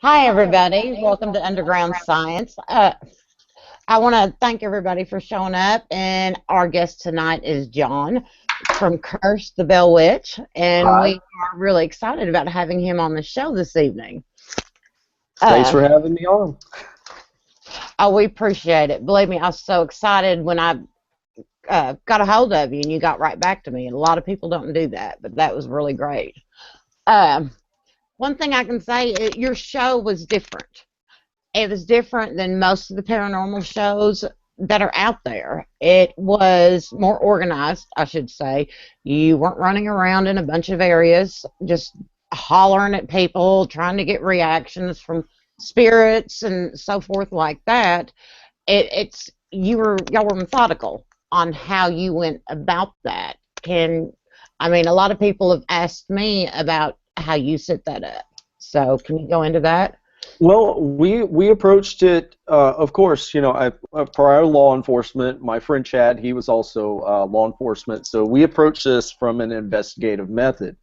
Hi, everybody. Welcome to Underground Science. I want to thank everybody for showing up, and our guest tonight is John from Curse the Bell Witch, and Hi. we are really excited about having him on the show this evening. Thanks Uh, for having me on. we appreciate it. Believe me, I was so excited when I got a hold of you, and you got right back to me. And a lot of people don't do that, but that was really great. Um, One thing I can say, your show was different. It was different than most of the paranormal shows that are out there. It was more organized, I should say. You weren't running around in a bunch of areas just hollering at people, trying to get reactions from spirits and so forth like that. It's y'all were methodical on how you went about that. I mean, a lot of people have asked me about how you set that up. So can you go into that? Well, we approached it, of course, prior law enforcement. My friend Chad, he was also law enforcement, so we approached this from an investigative method.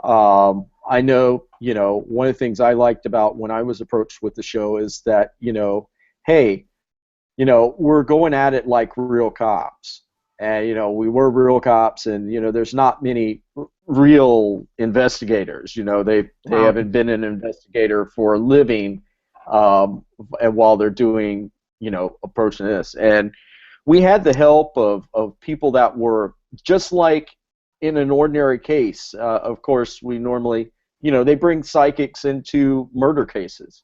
I know, one of the things I liked about when I was approached with the show is that, hey, we're going at it like real cops. And, we were real cops, and, there's not many real investigators. They Wow. haven't been an investigator for a living, and while they're doing, approaching this. And we had the help of people that were just like in an ordinary case. Of course, we normally, they bring psychics into murder cases.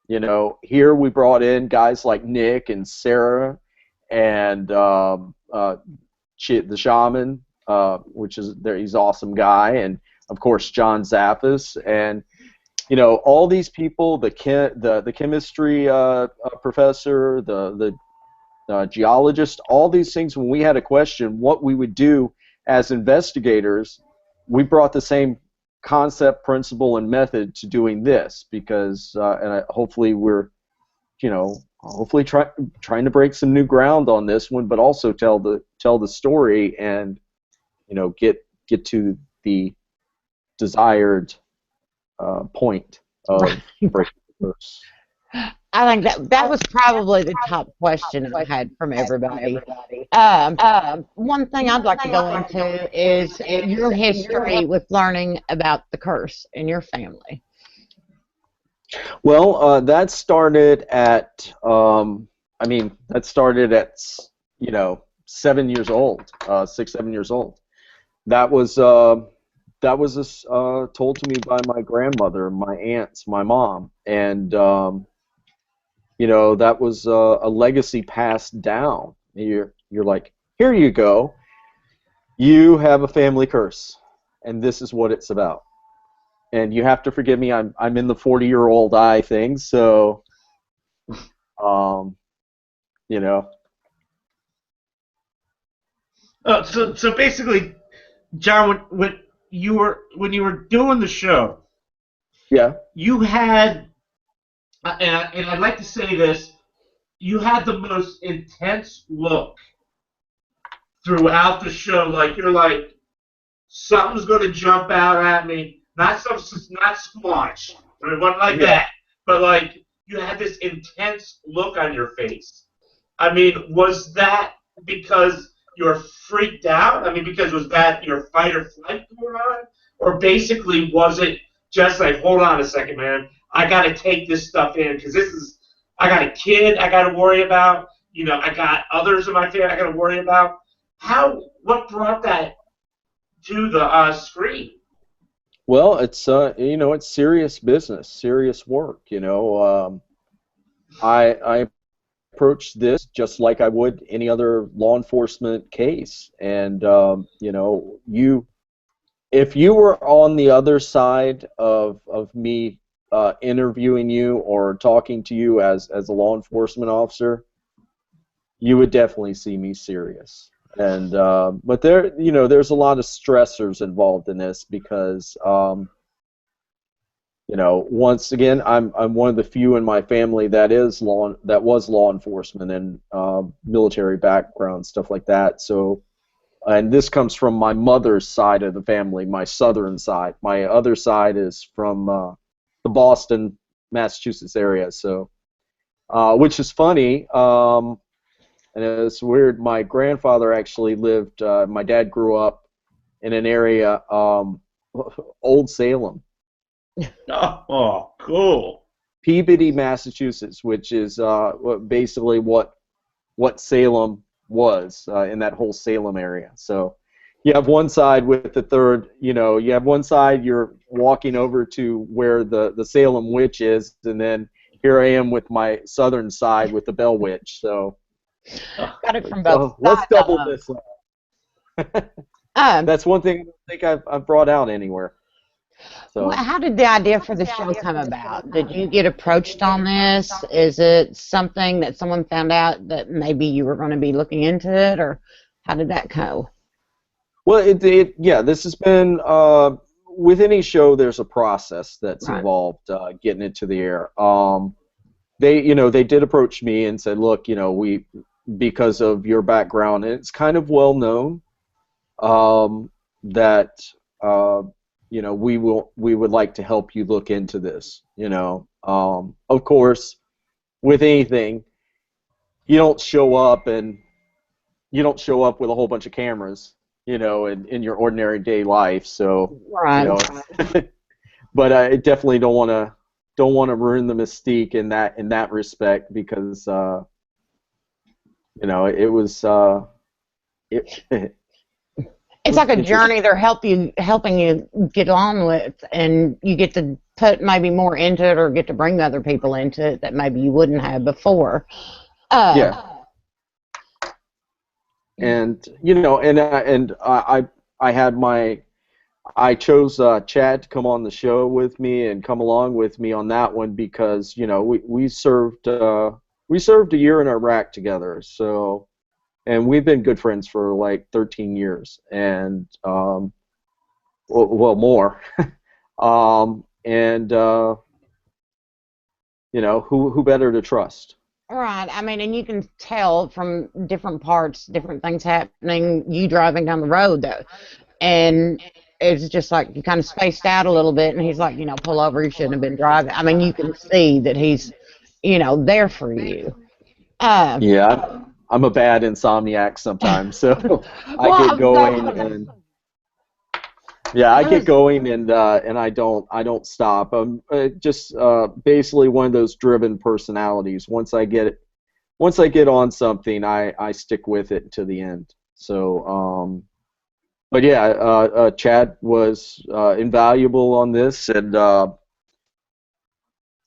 Here we brought in guys like Nick and Sarah and the shaman, which is there. He's an awesome guy, and of course John Zaffis, and all these people, the chemistry professor, the geologist, all these things. When we had a question, what we would do as investigators, we brought the same concept, principle, and method to doing this because, hopefully we're, hopefully trying to break some new ground on this one, but also tell the story and, get to the desired point of breaking the curse. I think that was probably the top question I had from everybody. One thing I'd like to go into is your history with learning about the curse in your family. Well, that started at, that started at, 7 years old, 6, 7 years old. That was, told to me by my grandmother, my aunts, my mom, and, that was a legacy passed down. You're like, here you go. You have a family curse, and this is what it's about. And you have to forgive me. I'm in the 40-year-old eye thing, so um, you know, So basically, John, when you were doing the show, yeah, you had, and I'd like to say this, you had the most intense look throughout the show. Like you're like something's going to jump out at me. Not squash. I mean, it wasn't like yeah. that. But like you had this intense look on your face. I mean, was that because you're freaked out? I mean, because was that your fight or flight going on? Or basically, was it just like, hold on a second, man, I got to take this stuff in because I got a kid I got to worry about. I got others in my family I got to worry about. What brought that to the screen? Well, it's serious business, serious work. I approach this just like I would any other law enforcement case, and if you were on the other side of me interviewing you or talking to you as a law enforcement officer, you would definitely see me serious. And but there's a lot of stressors involved in this because once again, I'm one of the few in my family that was law enforcement and military background, stuff like that. So, and this comes from my mother's side of the family, my southern side. My other side is from the Boston Massachusetts area. So, which is funny, and it's weird. My grandfather actually lived. My dad grew up in an area, Old Salem, Oh, cool. Peabody, Massachusetts, which is basically what Salem was in that whole Salem area. So you have one side with the third, you have one side you're walking over to where the Salem witch is, and then here I am with my southern side with the Bell Witch. So Got it from both let's sides. double this up. Um, That's one thing I don't think I've brought out anywhere. So how did the idea for the show come about? Did you get approached on this? Is it something that someone found out that maybe you were going to be looking into it, or how did that go? well, yeah, this has been with any show. There's a process that's Right. involved getting it to the air. They did approach me and said, look, we because of your background, and it's kind of well known that we would like to help you look into this. Of course, with anything, you don't show up with a whole bunch of cameras, in your ordinary day life. So, Right. but I definitely don't want to ruin the mystique in that respect, because it was It's like a journey they're helping you get on with, and you get to put maybe more into it, or get to bring other people into it that maybe you wouldn't have before. yeah. And I chose Chad to come on the show with me and come along with me on that one, because we served a year in Iraq together. So, and we've been good friends for like 13 years, and well, more. And who better to trust? Right. I mean, and you can tell from different parts, different things happening, you driving down the road, though. And it's just like you kind of spaced out a little bit, and he's like, pull over, you shouldn't have been driving. I mean, you can see that he's, there for you. Yeah, I'm a bad insomniac sometimes, so Well, I get going and I don't stop. I'm just basically one of those driven personalities. Once I get on something, I stick with it to the end. So, but yeah, Chad was invaluable on this, and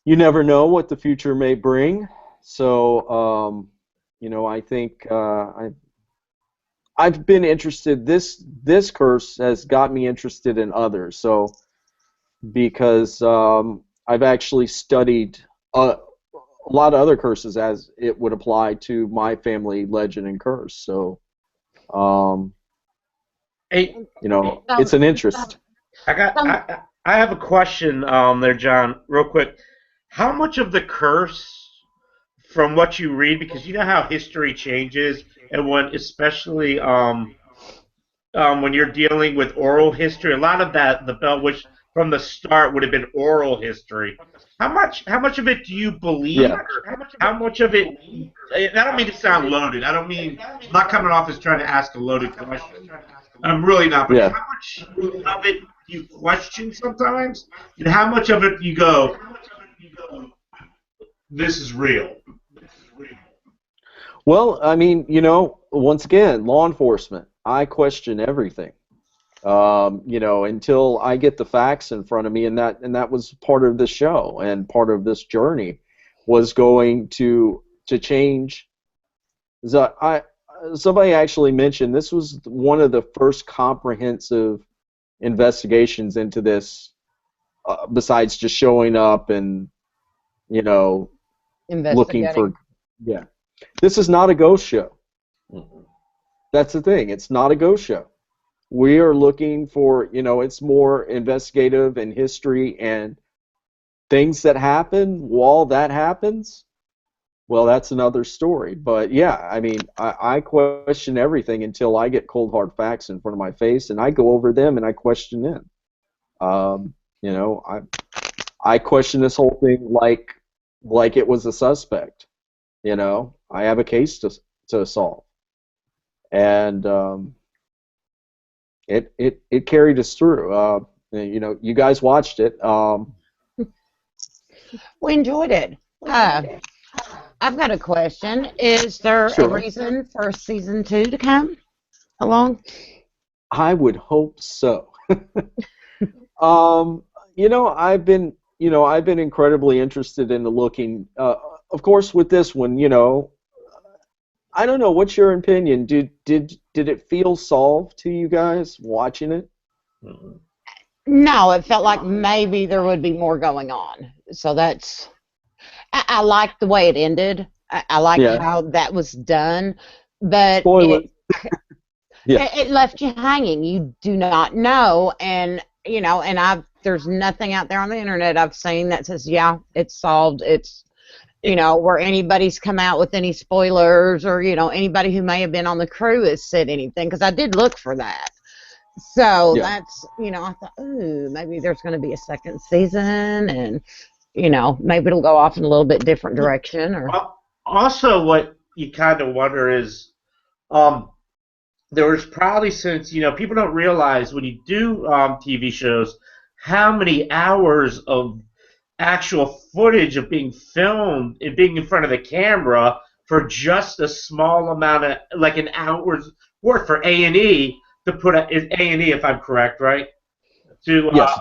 you never know what the future may bring. So, I think I've been interested. This curse has got me interested in others. So, because I've actually studied a lot of other curses as it would apply to my family legend and curse. So, Hey, it's an interest. I have a question there, John, real quick. How much of the curse, from what you read, because you know how history changes, and especially when you're dealing with oral history, a lot of that, the Bell Witch from the start would have been oral history. How much of it do you believe? Yeah. How much of it? I don't mean to sound loaded. I'm not coming off as trying to ask a loaded question. I'm really not. But Yeah. how much of it do you question sometimes, and how much of it you go, this is real? Well, I mean, once again, law enforcement, I question everything. Until I get the facts in front of me, and that was part of the show, and part of this journey was going to change. Somebody actually mentioned this was one of the first comprehensive investigations into this, besides just showing up and looking for. Yeah, this is not a ghost show. That's the thing. It's not a ghost show. We are looking for, it's more investigative and history and things that happen while that happens. Well, that's another story. But yeah, I mean, I question everything until I get cold hard facts in front of my face, and I go over them and I question them. I question this whole thing like it was a suspect. You know, I have a case to solve, and it carried us through. You know, you guys watched it. We enjoyed it. I've got a question. Is there a Sure. reason for season 2 to come along? I would hope so. You know, I've been incredibly interested in looking. Of course, with this one, you know, I don't know. What's your opinion? Did it feel solved to you guys watching it? No, it felt like maybe there would be more going on. So that's. I like the way it ended. I like Yeah. how that was done, but Spoiler. Yeah. it left you hanging. You do not know, and you know, and there's nothing out there on the internet I've seen that says, yeah, it's solved. It's, you know, where anybody's come out with any spoilers, or you know, anybody who may have been on the crew has said anything, because I did look for that. So Yeah. that's, you know, I thought, ooh, maybe there's going to be a second season, and you know, maybe it'll go off in a little bit different direction, or. Also, what you kind of wonder is, there was probably, since, you know, people don't realize when you do TV shows how many hours of actual footage of being filmed and being in front of the camera for just a small amount of, like, an hour's worth for A&E to put A&E, if I'm correct, right? To Yes.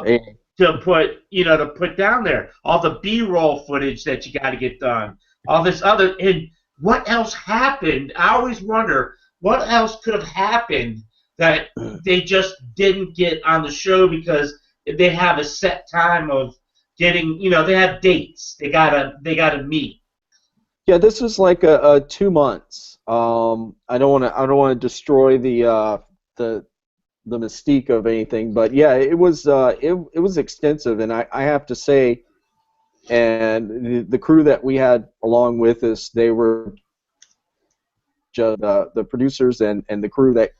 to put, you know, to put down there all the B-roll footage that you got to get done, all this other, and what else happened? I always wonder what else could have happened that they just didn't get on the show, because they have a set time of getting, you know, they have dates. They gotta meet. Yeah, this was like a 2 months. I don't want to destroy the mystique of anything, but yeah, it was extensive, and I have to say, and the crew that we had along with us, they were just the producers and the crew that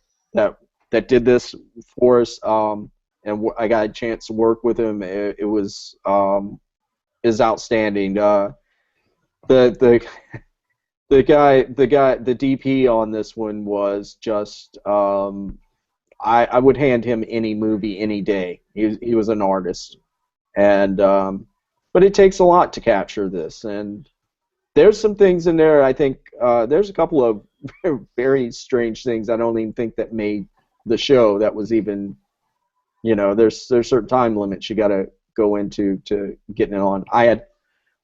did this for us. And I got a chance to work with them. It was is outstanding. The the DP on this one was just I would hand him any movie any day. He was an artist, and but it takes a lot to capture this, and there's some things in there. I think there's a couple of very strange things I don't even think that made the show. That was even, you know, there's certain time limits you got to go into to getting it on. I had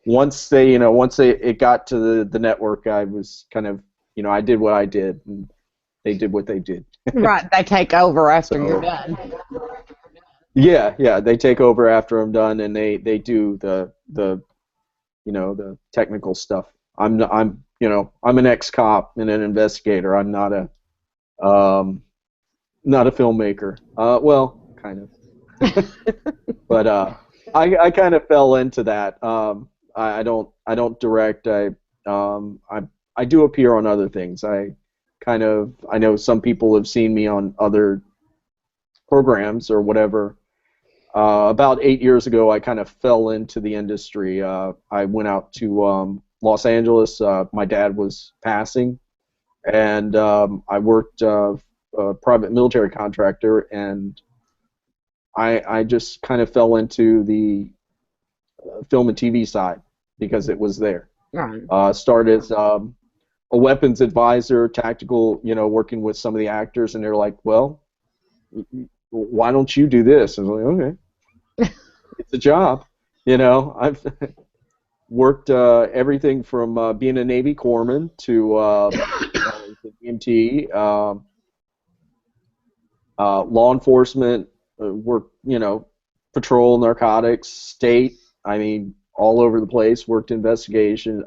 once it got to the network, I was kind of, you know, I did what I did, and they did what they did. Right, they take over after So, you're done. yeah, they take over after I'm done, and they do the you know, the technical stuff. I'm an ex-cop and an investigator. I'm not a filmmaker. Well, kind of. But I kind of fell into that. I don't direct. I do appear on other things. I know some people have seen me on other programs or whatever. About 8 years ago, I kind of fell into the industry. I went out to Los Angeles. My dad was passing, and I worked a private military contractor, and I just kind of fell into the film and TV side because it was there. Right. Started as a weapons advisor, tactical, you know, working with some of the actors, and they're like, well, why don't you do this? I was like, okay. It's a job, you know. I've worked everything from being a Navy corpsman to EMT, law enforcement, work, you know, patrol, narcotics, state. I mean, all over the place. Worked investigation.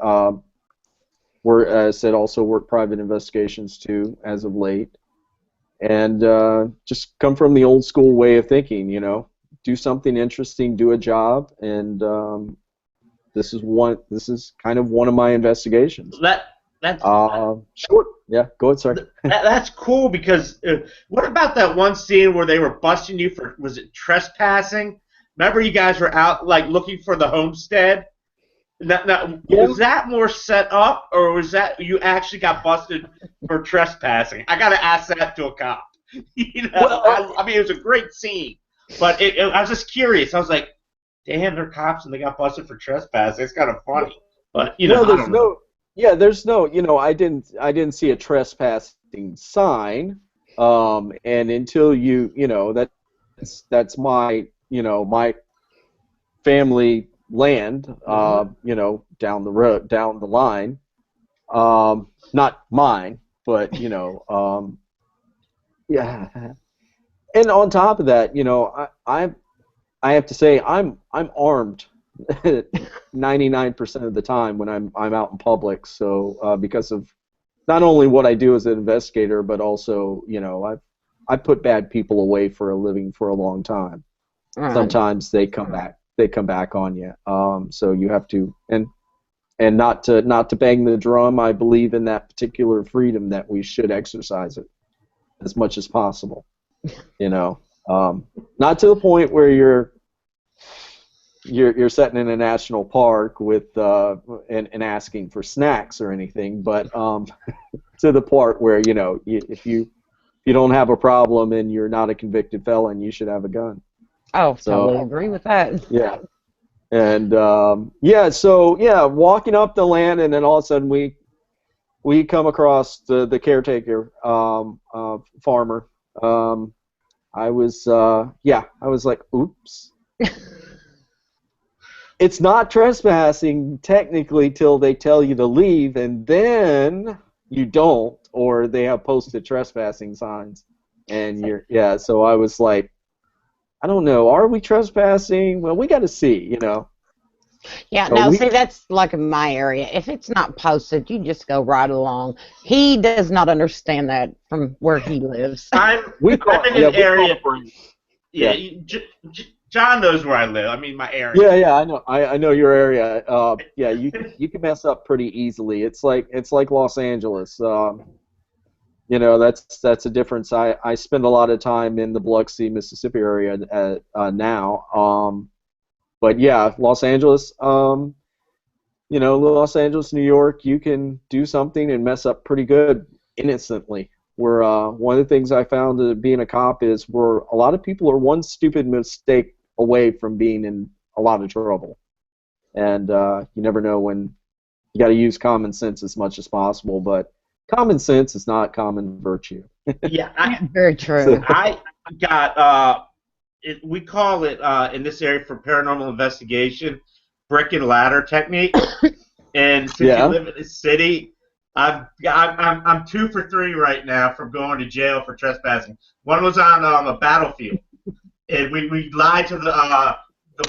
Said also worked private investigations too, as of late, and just come from the old school way of thinking, you know. Do something interesting, do a job, and this is kind of one of my investigations. That's Sure. Yeah, go ahead, sorry. that's cool, because what about that one scene where they were busting you for, was it trespassing? remember you guys were out like looking for the homestead. Now, Yeah. was that more set up, or was that you actually got busted for trespassing? I got to ask that to a cop. Well, I mean, it was a great scene, but I was just curious. I was like, damn, they're cops and they got busted for trespassing. It's kind of funny, but well, I don't know. there's no, I didn't see a trespassing sign, and until that's my, my family land, down the road, down the line, not mine, but yeah. And on top of that, I have to say I'm armed 99% of the time when I'm out in public. So because of not only what I do as an investigator, but also I've put bad people away for a living for a long time. Right. Sometimes they come back. They come back on you. So you have to and not to bang the drum. I believe in that particular freedom that we should exercise it as much as possible. Not to the point where you're sitting in a national park with and asking for snacks or anything, but to the part where if you don't have a problem and you're not a convicted felon, you should have a gun. Oh, totally agree with that. Yeah. And walking up the land, and then all of a sudden we come across the caretaker farmer. I was like, oops. It's not trespassing technically till they tell you to leave, and then you don't, or they have posted trespassing signs, and so I was like, I don't know, are we trespassing? Well, we got to see, Yeah, So no, see, that's like in my area. If it's not posted, you just go right along. He does not understand that from where he lives. I'm in an area. Yeah. John knows where I live. I mean, my area. Yeah, I know. I know your area. You can mess up pretty easily. It's like Los Angeles. That's a difference. I spend a lot of time in the Biloxi, Mississippi area now. But yeah, Los Angeles. Los Angeles, New York. You can do something and mess up pretty good innocently. Where one of the things I found being a cop is where a lot of people are one stupid mistake away from being in a lot of trouble, and you never know when. You got to use common sense as much as possible, but common sense is not common virtue. Yeah, very true. I got we call it in this area for paranormal investigation, brick and ladder technique. And since you live in the city, I'm 2 for 3 right now from going to jail for trespassing. One was on a battlefield, and we lied to the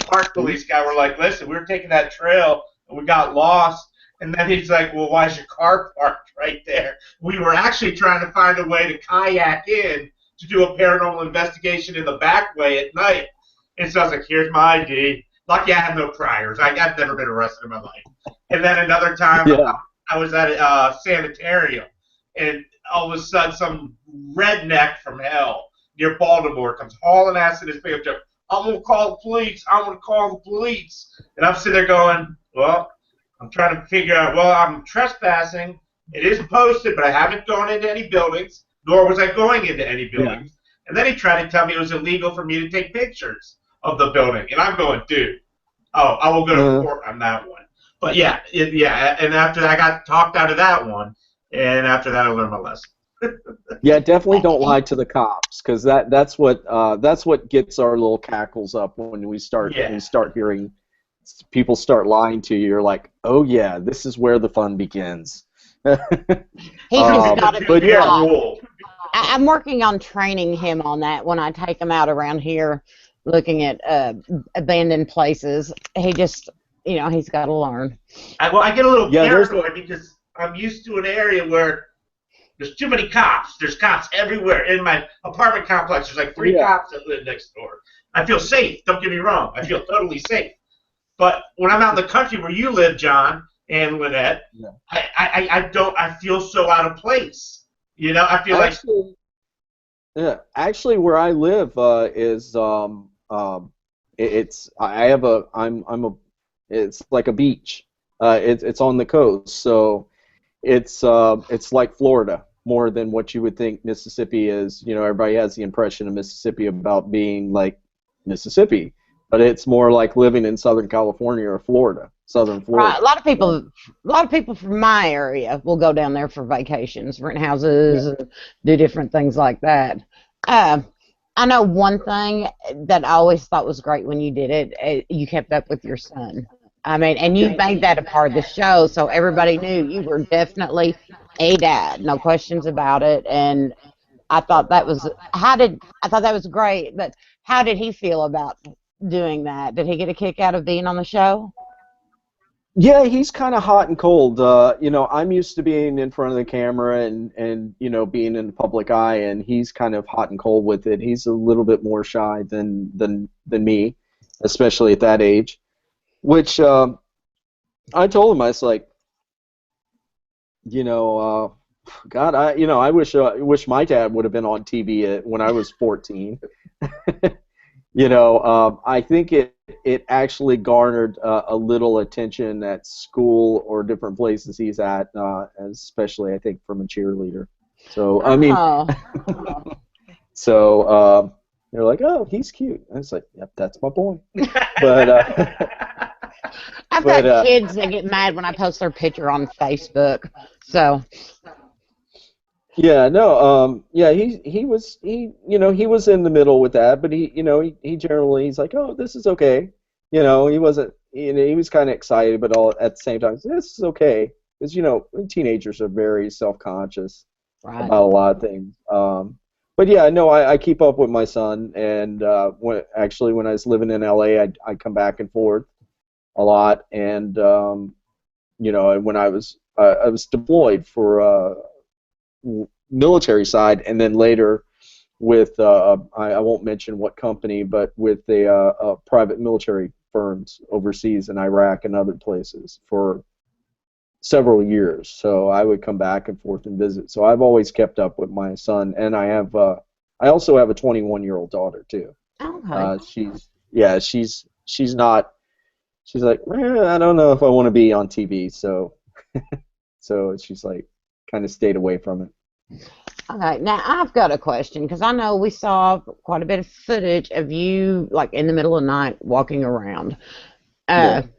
park police guy. We're like, listen, we were taking that trail and we got lost. And then he's like, well, why is your car parked right there? We were actually trying to find a way to kayak in to do a paranormal investigation in the back way at night. And so I was like, here's my ID. Lucky I have no priors. I've never been arrested in my life. And then another time I was at a sanitarium, and all of a sudden some redneck from hell near Baltimore comes hauling ass in his pickup truck. I'm going to call the police. I'm going to call the police. And I'm sitting there going, well, I'm trying to figure out, well, I'm trespassing. It is posted, but I haven't gone into any buildings, nor was I going into any buildings. Yeah. And then he tried to tell me it was illegal for me to take pictures of the building. And I'm going, dude, I will go to court on that one. But yeah, and after I got talked out of that one, and after that I learned my lesson. Yeah, definitely don't lie to the cops, because that's what gets our little cackles up when we start hearing people start lying to you. You're like, oh yeah, this is where the fun begins. He's just got to be rule. I'm working on training him on that when I take him out around here looking at abandoned places. He just, he's got to learn. I get a little paranoid because I'm used to an area where there's too many cops. There's cops everywhere. In my apartment complex, there's like 3 cops that live next door. I feel safe. Don't get me wrong. I feel totally safe. But when I'm out in the country where you live, John and Lynette, I feel so out of place. I feel actually where I live is it's like a beach. It's on the coast, so it's like Florida more than what you would think Mississippi is. You know, everybody has the impression of Mississippi about being like Mississippi, but it's more like living in Southern California or Florida, Southern Right. Florida. A lot of people from my area will go down there for vacations, rent houses, and do different things like that. Uh, I know one thing that I always thought was great when you did it. You kept up with your son. I mean, and you made that a part of the show, so everybody knew you were definitely a dad, no questions about it. And I thought that was I thought that was great. But how did he feel about doing that? Did he get a kick out of being on the show? Yeah, he's kind of hot and cold. You know, I'm used to being in front of the camera and you know being in the public eye, and he's kind of hot and cold with it. He's a little bit more shy than me, especially at that age. Which I told him, I was like, you know, God, I wish my dad would have been on TV when I was 14. You know, I think it actually garnered a little attention at school or different places he's at, especially I think from a cheerleader. So I mean, so they're like, oh, he's cute. I was like, yep, that's my boy. But I've got kids that get mad when I post their picture on Facebook. So. Yeah, no, yeah, he was in the middle with that, but he generally he's like, oh, this is okay, you know, he wasn't, he was kind of excited, but all at the same time, this is okay, because teenagers are very self-conscious about a lot of things. But yeah, no, I keep up with my son, and when I was living in LA, I'd come back and forth a lot, and when I was deployed for military side, and then later with I won't mention what company, but with the private military firms overseas in Iraq and other places for several years. So I would come back and forth and visit. So I've always kept up with my son, and I also have a 21-year-old daughter too. Okay. She's not. She's like, I don't know if I want to be on TV, so so she's like, kind of stayed away from it. Okay, now I've got a question because I know we saw quite a bit of footage of you like in the middle of the night walking around. And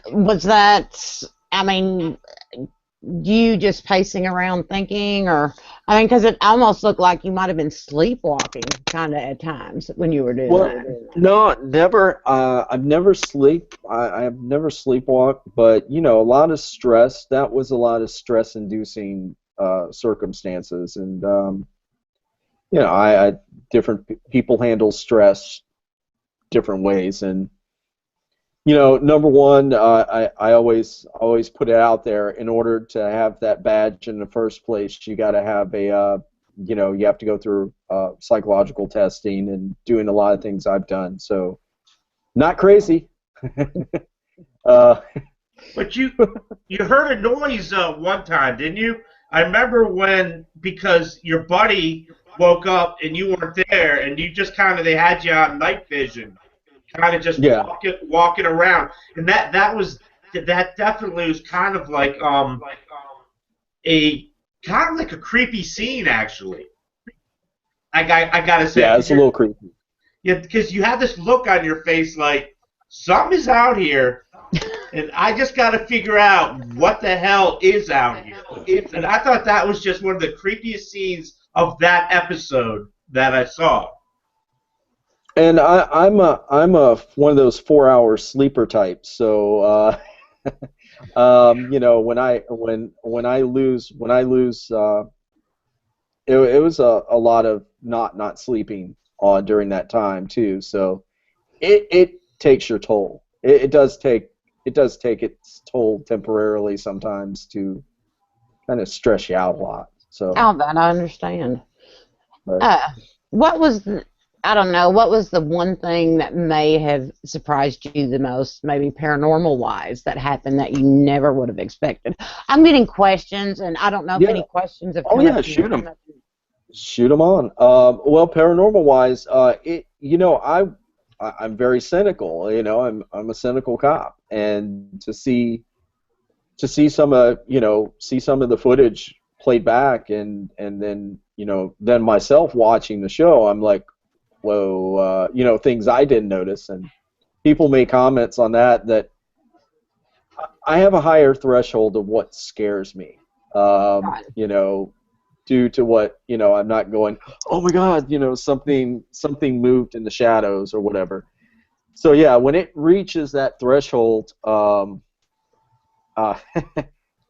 was that, I mean, you just pacing around thinking, or, I mean, because it almost looked like you might have been sleepwalking kind of at times when you were doing that. No, never. I have never sleepwalked, but a lot of stress. That was a lot of stress-inducing circumstances, and I different people handle stress different ways, and number one, I always put it out there. In order to have that badge in the first place, you got to have you have to go through psychological testing and doing a lot of things I've done. So, not crazy. But you heard a noise one time, didn't you? I remember because your buddy woke up and you weren't there, and you just they had you on night vision, kind of just walking around, and that definitely was kind of like a creepy scene, actually. I gotta say. Yeah, it's a little creepy. Yeah, because you had this look on your face like something's out here, and I just got to figure out what the hell is out here. And I thought that was just one of the creepiest scenes of that episode that I saw. And I'm one of those 4-hour sleeper types. So when I lose it was a lot of not sleeping during that time too. So it takes your toll. It does take its toll temporarily sometimes to kind of stress you out a lot. So. Oh, that I understand. What was I don't know, what was the one thing that may have surprised you the most, maybe paranormal-wise, that happened that you never would have expected? I'm getting questions, and I don't know if any questions have come up. Shoot them. Shoot them on. Well, paranormal-wise, I'm very cynical. You know, I'm a cynical cop, and to see some see some of the footage played back, and then then myself watching the show, I'm like, whoa, things I didn't notice, and people make comments on that I have a higher threshold of what scares me. Due to what I'm not going, oh my God, something moved in the shadows or whatever. So yeah, when it reaches that threshold,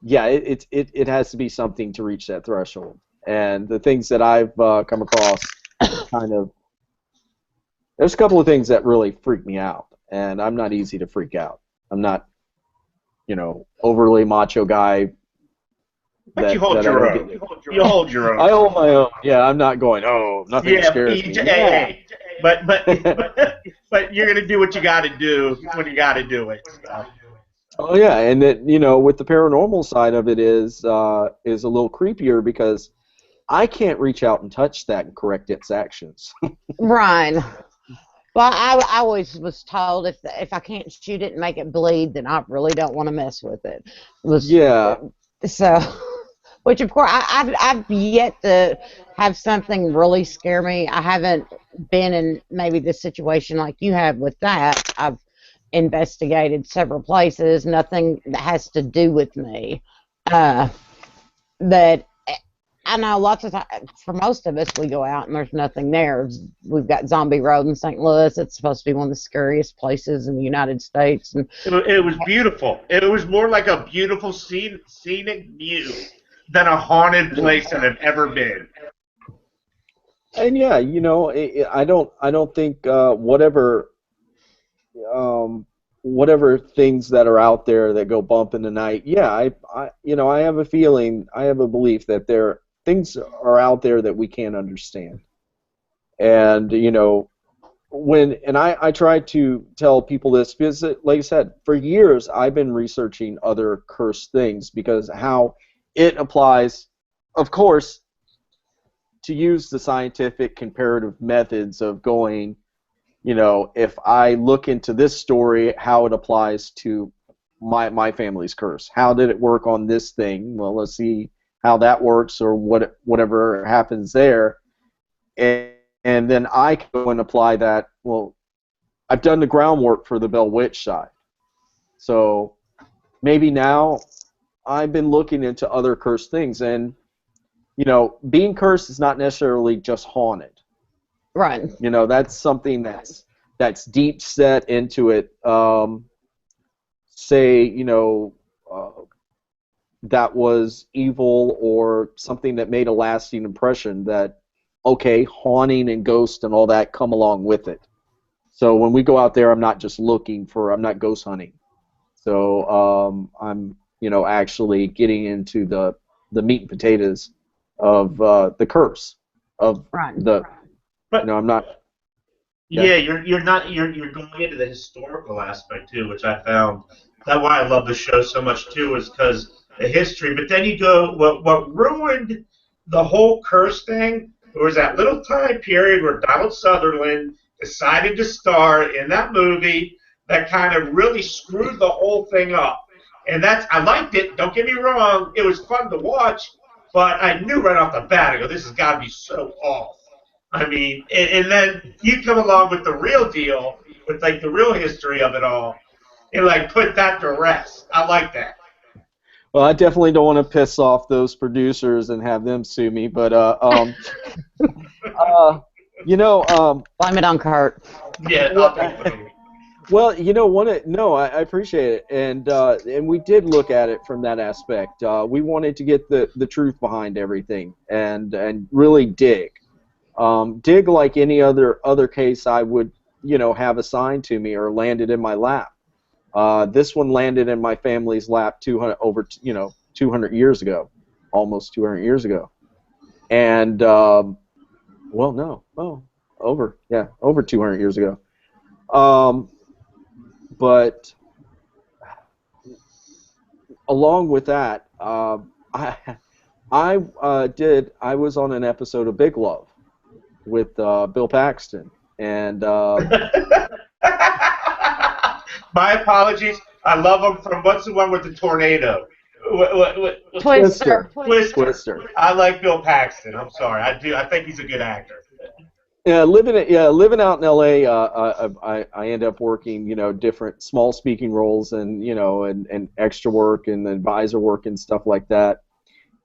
yeah, it has to be something to reach that threshold. And the things that I've come across, there's a couple of things that really freak me out, and I'm not easy to freak out. I'm not, overly macho guy. But you hold your own. You hold your own. I hold my own. Yeah, I'm not going, oh, nothing scares me. Yeah. But you're gonna do what you got to do when you got to do it. So. Oh yeah, and it, with the paranormal side of it is a little creepier because I can't reach out and touch that and correct its actions. Right. Well, I always was told if I can't shoot it and make it bleed, then I really don't want to mess with it. Yeah. So, which of course I've yet to have something really scare me. I haven't been in maybe this situation like you have with that. I've investigated several places, nothing that has to do with me. But I know lots of times, for most of us, we go out and there's nothing there. We've got Zombie Road in St. Louis. It's supposed to be one of the scariest places in the United States. And it was beautiful. It was more like a beautiful scenic view than a haunted place that I've ever been. And yeah, I don't think whatever things that are out there that go bump in the night. Yeah, I have a feeling, I have a belief that things are out there that we can't understand. And I try to tell people this because, like I said, for years I've been researching other cursed things because how it applies, of course, to use the scientific comparative methods of going, if I look into this story, how it applies to my family's curse. How did it work on this thing? Well, let's see how that works or whatever happens there. And then I can go and apply that. Well, I've done the groundwork for the Bell Witch side. So maybe now I've been looking into other cursed things. And, being cursed is not necessarily just haunted. right. That's something that's deep set into it. Say, that was evil or something that made a lasting impression that, okay, haunting and ghost and all that come along with it. So when we go out there, I'm not just I'm not ghost hunting. So I'm, actually getting into the meat and potatoes of the curse of the. But I'm not. Yeah, you're going into the historical aspect too, which I found. That's why I love the show so much too, is because the history. But then you go, what ruined the whole curse thing was that little time period where Donald Sutherland decided to star in that movie that kind of really screwed the whole thing up. And I liked it. Don't get me wrong, it was fun to watch, but I knew right off the bat, I go, this has got to be so off. I mean, and then you come along with the real deal, with like the real history of it all, and like put that to rest. I like that. Well, I definitely don't want to piss off those producers and have them sue me, but blame it on Kurt. Yeah. Well, I appreciate it, and we did look at it from that aspect. We wanted to get the truth behind everything, and really dig. Dig like any other case I would, have assigned to me or landed in my lap. This one landed in my family's lap 200 years ago, almost 200 years ago, and over 200 years ago. But along with that, I was on an episode of Big Love with Bill Paxton, and My apologies. I love him from what's the one with the tornado? Twister. Twister. I like Bill Paxton. I'm sorry. I do. I think he's a good actor. Yeah, living out in LA, I end up working, different small speaking roles and and extra work and advisor work and stuff like that.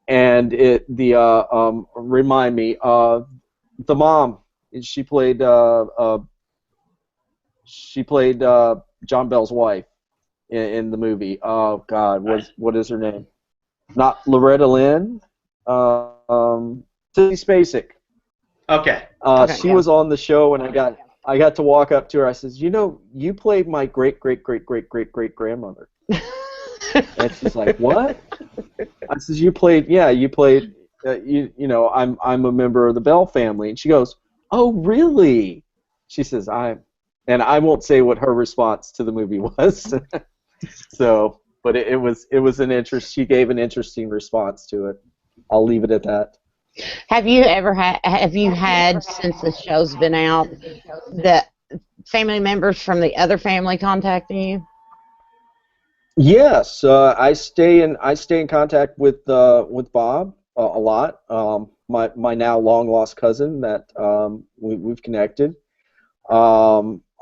And remind me, the mom, she played John Bell's wife in the movie. Oh God, what is her name? Not Loretta Lynn. Sissy Spacek. Okay. She was on the show, and I got to walk up to her. I says, you played my great grandmother. And she's like, what? I says, you played. I'm a member of the Bell family. And she goes, oh really? She says, and I won't say what her response to the movie was. So, but it was an interest. She gave an interesting response to it. I'll leave it at that. Have you had, since the show's been out, the family members from the other family contacting you? Yes, I stay in contact with Bob a lot. My now long lost cousin that we've connected.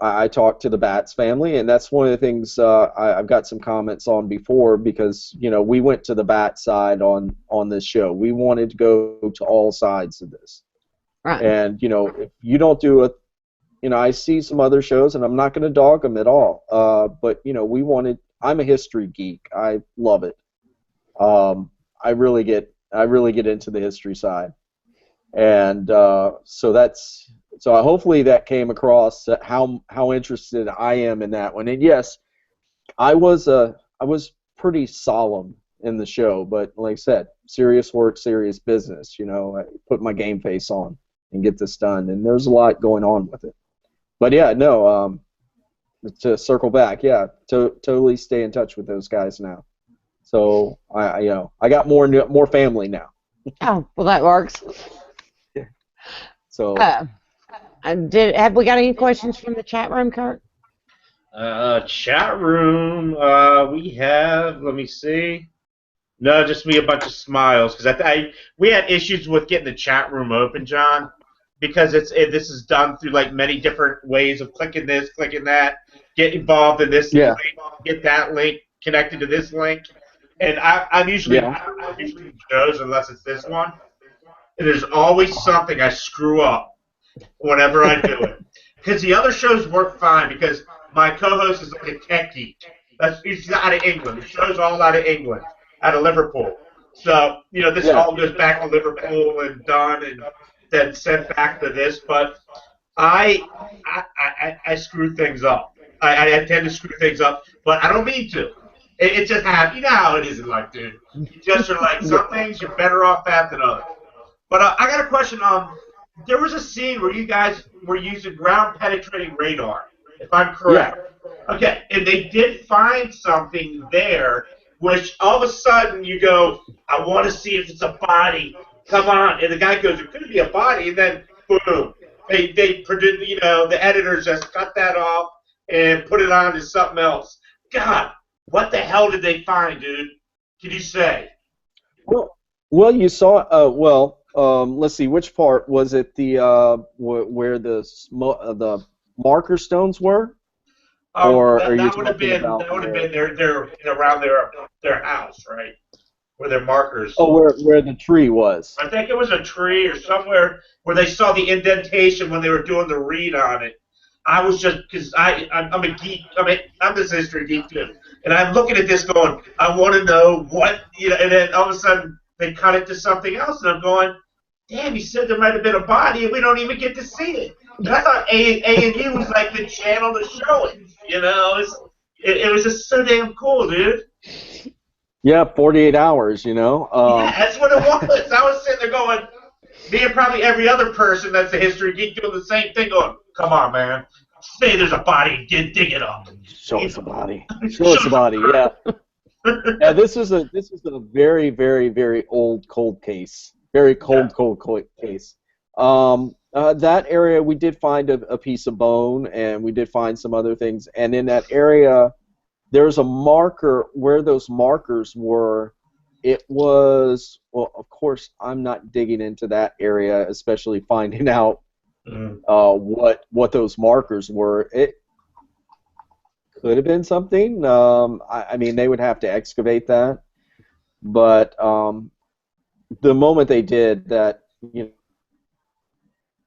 I talked to the Bats family, and that's one of the things I've got some comments on before, because we went to the Bat side on this show. We wanted to go to all sides of this, right. And if you don't do it, I see some other shows, and I'm not going to dog them at all. But we wanted. I'm a history geek. I love it. I really get into the history side, and so hopefully that came across how interested I am in that one. And yes, I was pretty solemn in the show, but like I said, serious work, serious business. I put my game face on and get this done, and there's a lot going on with it. But yeah, no. To circle back, yeah, totally stay in touch with those guys now. So I got more family now. Oh, well, that works. Yeah. So. Have we got any questions from the chat room, Kurt? Chat room. We have. Let me see. No, just me a bunch of smiles, because we had issues with getting the chat room open, John, because this is done through like many different ways of clicking this, clicking that, get involved in this link, get that link connected to this link, and I'm usually shows unless it's this one. And there's always something I screw up whenever I do it, because the other shows work fine, because my co-host is like a tech geek. He's out of England. The show's all out of England, out of Liverpool. So this all goes back to Liverpool and done, and then sent back to this. But I screw things up. I tend to screw things up, but I don't mean to. It just happens. You know how it is in life, dude. You just are like, some things you're better off at than others. But I got a question. There was a scene where you guys were using ground-penetrating radar, if I'm correct. Yeah. Okay, and they did find something there, which all of a sudden you go, I want to see if it's a body. Come on. And the guy goes, it could be a body, and then boom. They produced, the editors just cut that off and put it on to something else. God, what the hell did they find, dude? Can you say? Well, you saw. Let's see. Which part was it? The where the marker stones were, or that would have been they're around their house, right? Where their markers. Oh, where the tree was. I think it was a tree or somewhere where they saw the indentation when they were doing the read on it. I was just, because I'm a geek. I'm this history geek too, and I'm looking at this going, I want to know what and then all of a sudden they cut it to something else, and I'm going, damn, he said there might have been a body, and we don't even get to see it. And I thought A&U was like the channel to show it. It was just so damn cool, dude. Yeah, 48 hours, Yeah, that's what it was. I was sitting there going, me and probably every other person that's a history geek doing the same thing, going, come on, man. Say there's a body, dig it up. Show us a body. Show us a body, yeah. Yeah, this is a very, very, very old cold case. Very cold case. That area, we did find a piece of bone, and we did find some other things. And in that area, there's a marker where those markers were. It was, well, of course, I'm not digging into that area, especially finding out what those markers were. It could have been something. I mean, they would have to excavate that. But the moment they did that,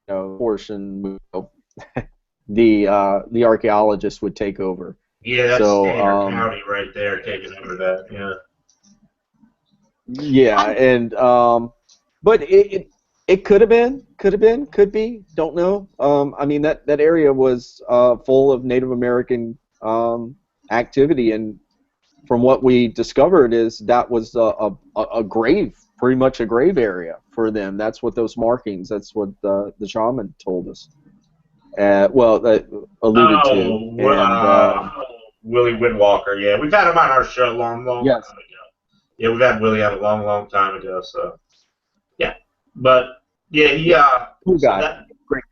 portion, the archaeologists would take over. Yeah, that's So, Standard County right there, taking over that. Yeah. Yeah, and but it could have been, could be, don't know. I mean that area was full of Native American activity, and from what we discovered is that was a grave, pretty much a grave area for them. That's what those markings. That's what the shaman told us. Well, that alluded to. And Willie Windwalker. Yeah, we've had him on our show long yes. time ago. Yeah, we've had Willie on a long time ago. So yeah, but yeah, he Cool guy.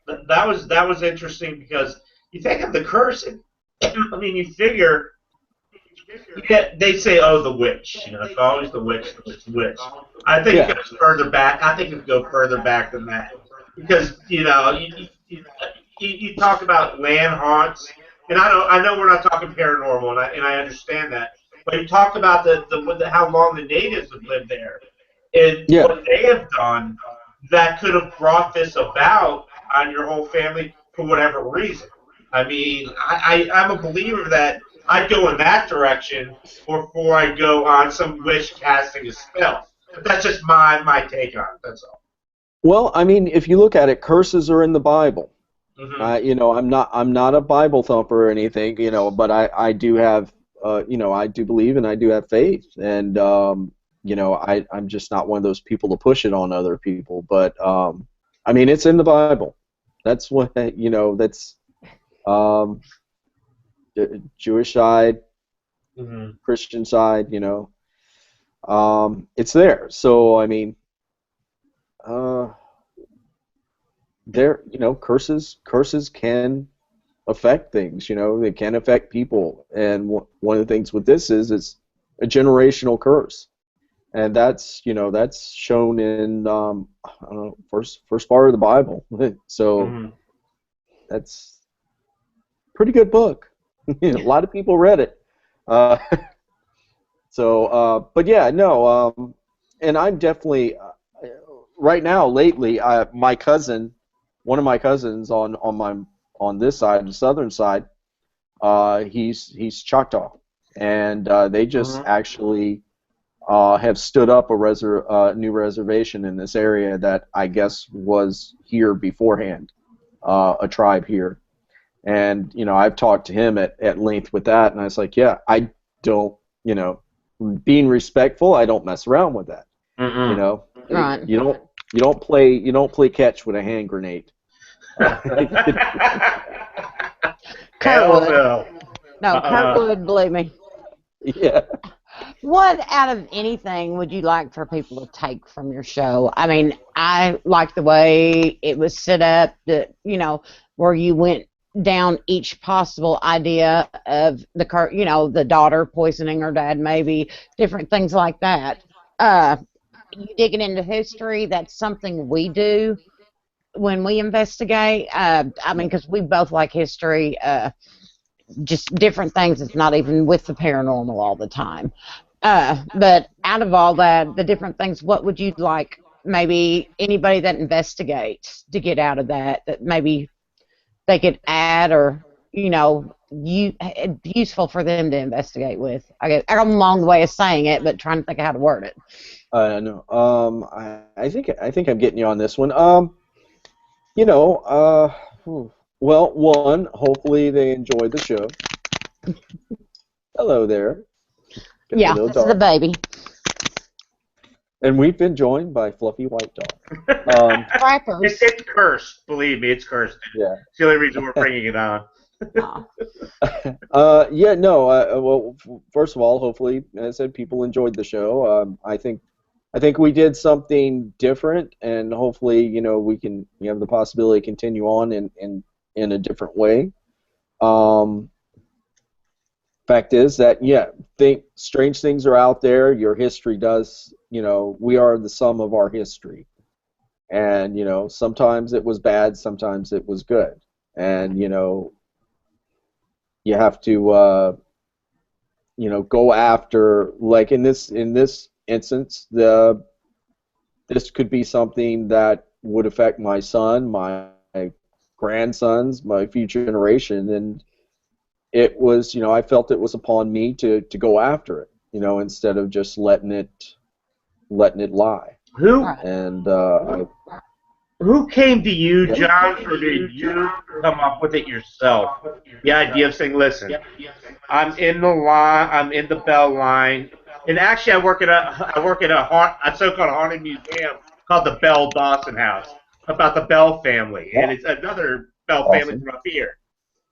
So that was interesting because you think of the curse. And, I mean, you figure. Yeah, they say, oh, the witch. It's always the witch, the witch. I think it goes further back. I think it would go further back than that. Because, you talk about land haunts, and I know we're not talking paranormal, and I understand that. But you talk about how long the natives have lived there. And what they have done that could have brought this about on your whole family for whatever reason. I mean, I'm a believer that I'd go in that direction before I go on some wish casting a spell. But that's just my take on it. That's all. Well, I mean, if you look at it, curses are in the Bible. Mm-hmm. I'm not a Bible thumper or anything, but I do have, I do believe and I do have faith, and I'm just not one of those people to push it on other people. But I mean, it's in the Bible. That's what that's. Jewish side, Christian side, it's there. So I mean, curses can affect things. They can affect people, and one of the things with this is it's a generational curse, and that's shown in I don't know, first part of the Bible. So that's a pretty good book. A lot of people read it. But yeah, no, and I'm definitely right now. Lately, my cousin, one of my cousins on this side, the southern side, he's Choctaw, and they just actually have stood up a new reservation in this area that I guess was here beforehand, a tribe here. And, I've talked to him at length with that, and I was like, yeah, I don't, being respectful, I don't mess around with that. Right. You don't play catch with a hand grenade. Kurtwood. No, Kurtwood, believe me. Yeah. What out of anything would you like for people to take from your show? I mean, I like the way it was set up, where you went down each possible idea of the daughter poisoning her dad, maybe different things like that. You digging into history, that's something we do when we investigate. I mean, because we both like history, just different things. It's not even with the paranormal all the time. But out of all that, the different things, what would you like maybe anybody that investigates to get out of that maybe they could add, or useful for them to investigate with? I guess I'm a long way of saying it, but trying to think of how to word it. No. I think I'm getting you on this one. Well, one, hopefully they enjoyed the show. Hello there. Yeah, this is the baby. And we've been joined by Fluffy White Dog. It's cursed. Believe me, it's cursed. Yeah. It's the only reason we're bringing it on. Yeah, no. Well, first of all, hopefully, as I said, people enjoyed the show. I think I think we did something different, and hopefully, we have the possibility to continue on in a different way. Fact is that, yeah, strange things are out there. Your history does, we are the sum of our history. And, sometimes it was bad, sometimes it was good. And, you have to, go after, like in this instance, this could be something that would affect my son, my grandsons, my future generation, and it was, I felt it was upon me to go after it, instead of just letting it lie. Who And who came to you, yeah. John, or did you come up with it yourself? The idea of saying, "Listen, I'm in the line, I'm in the Bell line," and actually, I work at a so-called haunted museum called the Bell Dawson House about the Bell family, and it's another Bell family Awesome. from up here.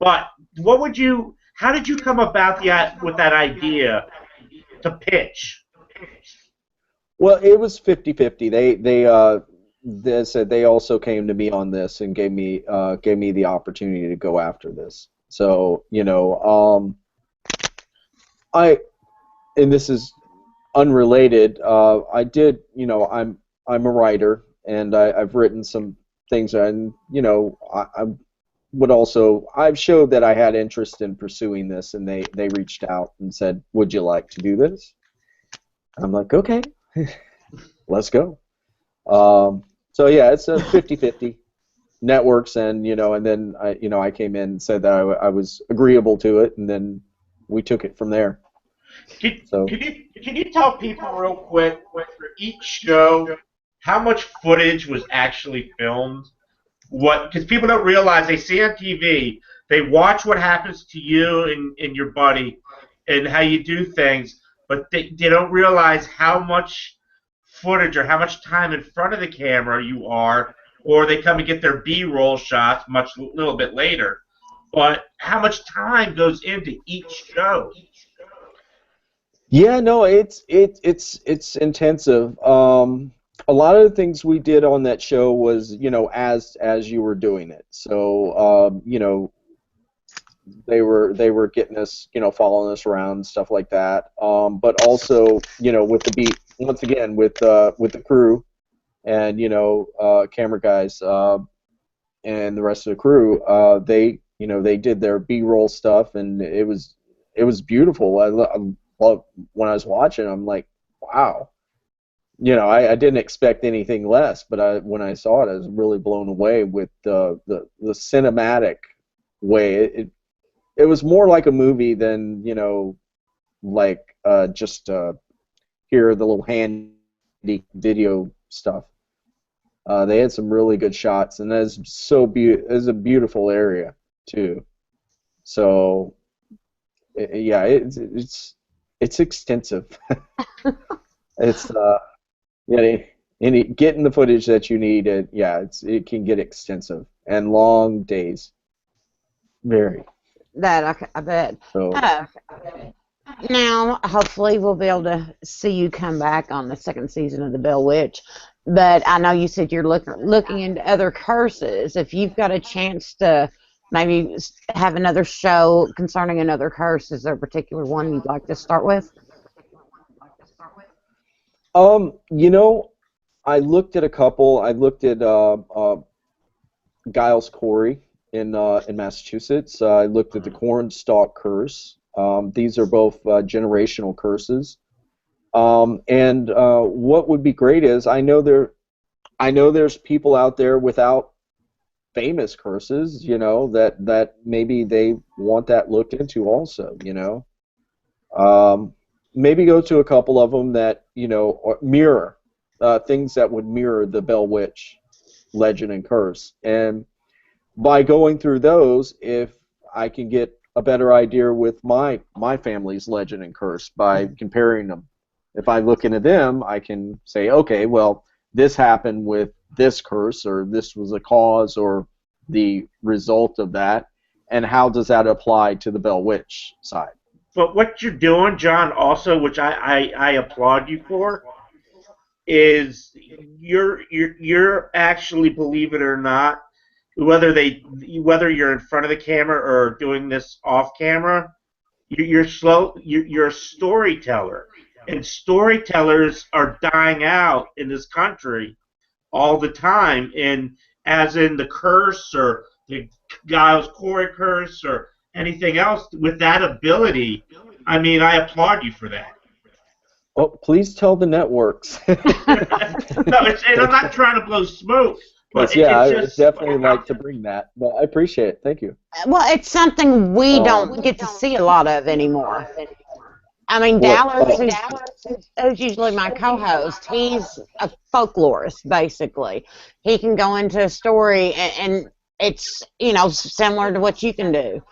But how did you come about with that idea to pitch? Well, it was 50-50. They said they also came to me on this and gave me the opportunity to go after this. So, and this is unrelated. I did, I'm a writer, and I've written some things, and I've showed that I had interest in pursuing this, and they reached out and said, "Would you like to do this?" I'm like, "Okay, let's go." So yeah, it's a 50-50 networks, and and then I came in and said that I was agreeable to it, and then we took it from there. Can, So can you tell people real quick for each show how much footage was actually filmed? Because people don't realize, they see on TV, they watch what happens to you and your buddy and how you do things, but they don't realize how much footage or how much time in front of the camera you are, or they come and get their B-roll shots a little bit later. But how much time goes into each show? yeah, no, it's intensive. A lot of the things we did on that show was, as you were doing it. So, they were getting us, following us around and stuff like that. But also, with the beat, once again, with the crew and camera guys and the rest of the crew, they did their B-roll stuff, and it was beautiful. I love when I was watching. I'm like, wow. I didn't expect anything less, but when I saw it, I was really blown away with the cinematic way. It was more like a movie than like just hear the little handy video stuff. They had some really good shots, and it's a beautiful area too. So yeah, it's extensive. It's yeah, getting the footage that you need. It can get extensive and long days. Very. That I bet. So Now, hopefully, we'll be able to see you come back on the second season of The Bell Witch. But I know you said you're looking into other curses. If you've got a chance to maybe have another show concerning another curse, is there a particular one you'd like to start with? I looked at a couple. I looked at Giles Corey in Massachusetts. I looked at the Cornstalk Curse. These are both generational curses. And what would be great is I know there's people out there without famous curses, that maybe they want that looked into also, maybe go to a couple of them that or mirror things that would mirror the Bell Witch legend and curse, and by going through those, if I can get a better idea with my family's legend and curse by comparing them. If I look into them, I can say, okay, well, this happened with this curse, or this was a cause or the result of that, and how does that apply to the Bell Witch side? But what you're doing, John, also, which I applaud you for, is you're actually, believe it or not, whether you're in front of the camera or doing this off camera, you're a storyteller, and storytellers are dying out in this country all the time. And as in the curse or the Giles Corey curse or anything else with that ability, I mean, I applaud you for that. Oh, please tell the networks. No, and I'm not trying to blow smoke, but yeah, I would just definitely like to bring that. But I appreciate it. Thank you. Well, it's something we don't get to see a lot of anymore. I mean, Dallas, who's usually my co-host, he's a folklorist, basically. He can go into a story, and it's, similar to what you can do.